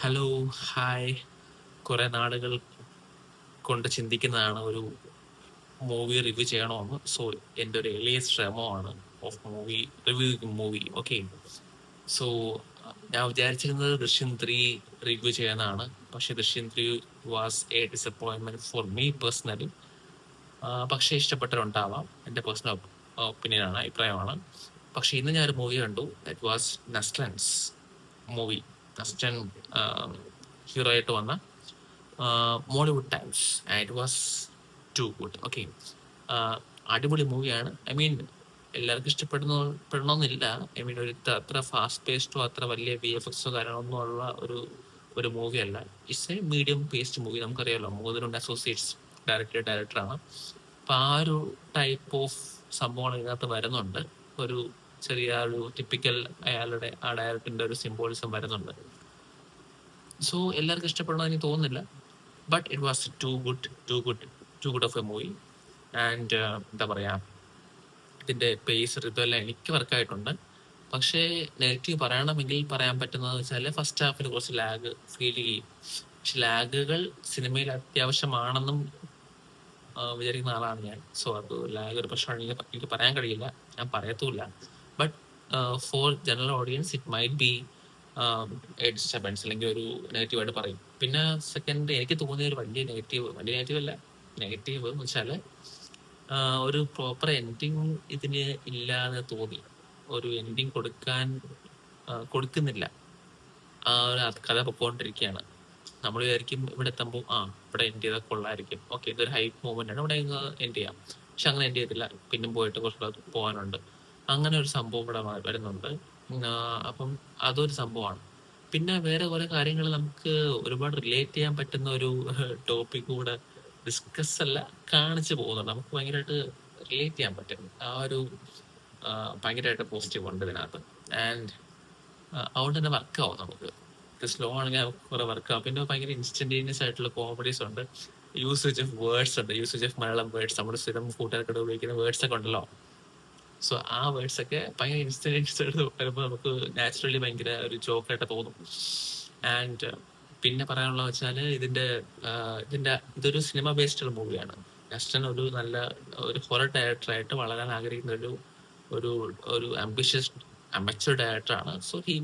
Hello, hi. കുറെ നാളുകൾ കൊണ്ട് ചിന്തിക്കുന്നതാണ് ഒരു മൂവി റിവ്യൂ ചെയ്യണമെന്ന്. സോ എൻ്റെ ഒരു എളിയ ശ്രമമാണ് of movie review movie. Okay, so ഞാൻ വിചാരിച്ചിരുന്നത് ദൃശ്യം 3 റിവ്യൂ ചെയ്യുന്നതാണ്. പക്ഷെ ദൃശ്യം 3 was A disappointment for me personally. പക്ഷെ ഇഷ്ടപ്പെട്ടവരുണ്ടാവാം, എൻ്റെ പേഴ്സണൽ ഒപ്പീനിയനാണ്, അഭിപ്രായമാണ്. പക്ഷെ ഇന്ന് ഞാനൊരു മൂവി കണ്ടു. That was Naslen's movie. Naslen hero ആയിട്ട് വന്ന Mollywood Times. And it was too good. Okay, അടിപൊളി മൂവിയാണ്. ഐ മീൻ എല്ലാവർക്കും പെടണമെന്നില്ല. ഐ മീൻ അത്ര ഫാസ്റ്റ് പേസ്റ്റോ അത്ര വലിയ VFX കാര്യങ്ങളൊന്നും ഉള്ള ഒരു മൂവി അല്ല. It's A medium paced movie. നമുക്കറിയാമല്ലോ, മോതിരുണ്ട് അസോസിയേറ്റ്സ് ഡയറക്ടറാണ്. അപ്പൊ ആ ഒരു ടൈപ്പ് ഓഫ് സംഭവങ്ങൾ ഇതിനകത്ത് വരുന്നുണ്ട്. ഒരു ചെറിയ ഒരു ടിപ്പിക്കൽ അയാളുടെ ആ ഡയറക്ടറിന്റെ ഒരു സിംബോളിസം വരുന്നുണ്ട്. സോ എല്ലാവർക്കും ഇഷ്ടപ്പെടണമെന്ന് എനിക്ക് തോന്നുന്നില്ല. But it was too good of a movie. And എന്താ പറയാ, ഇതിന്റെ പേസ് ഇതെല്ലാം എനിക്ക് വർക്കായിട്ടുണ്ട്. പക്ഷേ നെഗറ്റീവ് പറയണമെങ്കിൽ പറയാൻ പറ്റുന്നത് വെച്ചാൽ ഫസ്റ്റ് ഹാഫിൽ കുറച്ച് ലാഗ് ഫീൽ ചെയ്യും. പക്ഷെ ലാഗുകൾ സിനിമയിൽ അത്യാവശ്യമാണെന്നും വിചാരിക്കുന്ന ആളാണ് ഞാൻ. സോ അത് ലാഗ് ഒരു പ്രശ്നമാണ്, എനിക്ക് പറയാൻ കഴിയില്ല, ഞാൻ പറയത്തുമില്ല. But for general audience it might be a disturbance, അല്ലെങ്കിൽ ഒരു നെഗറ്റീവായിട്ട് പറയും. പിന്നെ സെക്കൻഡ് എനിക്ക് തോന്നിയ ഒരു വലിയ നെഗറ്റീവ് അല്ല, നെഗറ്റീവ് എന്ന് വെച്ചാൽ ഒരു പ്രോപ്പർ എൻഡിങ് ഇതിന് ഇല്ലാന്ന് തോന്നി. ഒരു എൻഡിങ് കൊടുക്കുന്നില്ല. ആ ഒരു കഥ പൊക്കോണ്ടിരിക്കുകയാണ്. നമ്മൾ വിചാരിക്കും ഇവിടെ എത്തുമ്പോൾ ഇവിടെ എൻഡ് ചെയ്താൽ കൊള്ളായിരിക്കും, ഓക്കെ ഇതൊരു ഹൈപ്പ് മൂവ്മെന്റ് ആണ്, ഇവിടെ എൻഡ് ചെയ്യാം. പക്ഷെ അങ്ങനെ എൻഡ് ചെയ്തില്ല, പിന്നും പോയിട്ട് കുറച്ച് പോകാനുണ്ട്. അങ്ങനെ ഒരു സംഭവം ഇവിടെ വരുന്നുണ്ട്. അപ്പം അതൊരു സംഭവമാണ്. പിന്നെ വേറെ കുറെ കാര്യങ്ങൾ നമുക്ക് ഒരുപാട് റിലേറ്റ് ചെയ്യാൻ പറ്റുന്ന ഒരു ടോപ്പിക് കൂടെ ഡിസ്കസ് അല്ല, കാണിച്ചു പോകുന്നുണ്ട്. നമുക്ക് ഭയങ്കരമായിട്ട് റിലേറ്റ് ചെയ്യാൻ പറ്റും. ആ ഒരു ഭയങ്കരമായിട്ട് പോസിറ്റീവ് ഉണ്ട് ഇതിനകത്ത്. ആൻഡ് അതുകൊണ്ട് തന്നെ വർക്കാവും നമുക്ക്. സ്ലോ ആണെങ്കിൽ നമുക്ക് കുറെ വർക്കാവും. പിന്നെ ഭയങ്കര ഇൻസ്റ്റന്റേനിയസ് ആയിട്ടുള്ള കോമഡീസ് ഉണ്ട്. യൂസേജ് ഓഫ് വേർഡ്സ് ഉണ്ട്, യൂസേജ് ഓഫ് മലയാളം വേർഡ്സ്, നമ്മുടെ സ്ഥിരം കൂട്ടുകാർക്കിടെ ഉപയോഗിക്കുന്ന വേർഡ്സ് ഒക്കെ ഉണ്ടല്ലോ. സോ ആ വേർഡ്സ് ഒക്കെ ഭയങ്കര ഇൻസ്റ്റന്റേനിയസ് ആയിട്ട് വരുമ്പോൾ നമുക്ക് നാച്ചുറലി ഭയങ്കര ഒരു ജോക്കായിട്ട് തോന്നും. ആൻഡ് പിന്നെ പറയാനുള്ള വെച്ചാല് ഇതൊരു സിനിമ ബേസ്ഡ് ഉള്ള മൂവിയാണ്. നസ്റ്റൻ ഒരു നല്ല ഒരു ഹൊറർ ഡയറക്ടറായിട്ട് വളരാൻ ആഗ്രഹിക്കുന്ന ഒരു ഒരു അംബിഷ്യസ് അമച്വർ ഡയറക്ടറാണ്. So he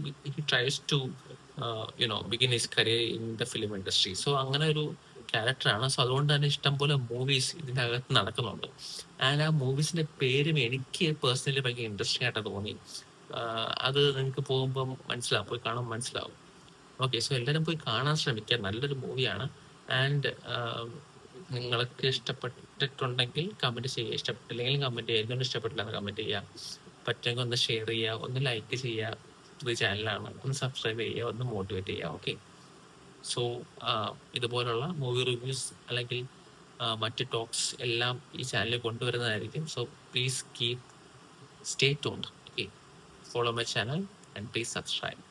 tries to begin his career in the film industry. So അങ്ങനെ ഒരു ക്യാരക്ടറാണ്. സോ അതുകൊണ്ട് തന്നെ ഇഷ്ടംപോലെ മൂവീസ് ഇതിൻ്റെ അകത്ത് നടക്കുന്നുണ്ട്. ആൻഡ് ആ മൂവീസിന്റെ പേരും എനിക്ക് പേഴ്സണലി ഭയങ്കര ഇൻട്രസ്റ്റിംഗ് ആയിട്ട് തോന്നി. അത് നിങ്ങൾക്ക് പോകുമ്പം മനസ്സിലാവും, പോയി കാണുമ്പോൾ മനസ്സിലാവും. ഓക്കെ, സോ എല്ലാവരും പോയി കാണാൻ ശ്രമിക്കുക, നല്ലൊരു മൂവിയാണ്. ആൻഡ് നിങ്ങൾക്ക് ഇഷ്ടപ്പെട്ടിട്ടുണ്ടെങ്കിൽ കമന്റ് ചെയ്യുക, ഇഷ്ടപ്പെട്ടില്ലെങ്കിൽ കമന്റ് ചെയ്യുക, എന്തുകൊണ്ട് ഇഷ്ടപ്പെട്ടില്ല എന്ന് കമന്റ് ചെയ്യുക. പറ്റുമെങ്കിൽ ഒന്ന് ഷെയർ ചെയ്യുക, ഒന്ന് ലൈക്ക് ചെയ്യുക. ഇത് ചാനലാണ്, ഒന്ന് സബ്സ്ക്രൈബ് ചെയ്യുക, ഒന്ന് മോട്ടിവേറ്റ് ചെയ്യുക. ഓക്കെ, സോ ഇതുപോലുള്ള മൂവി റിവ്യൂസ് അല്ലെങ്കിൽ മറ്റ് ടോക്സ് എല്ലാം ഈ ചാനലിൽ കൊണ്ടുവരുന്നതായിരിക്കും. So please stay tuned. Okay, follow my channel and please subscribe.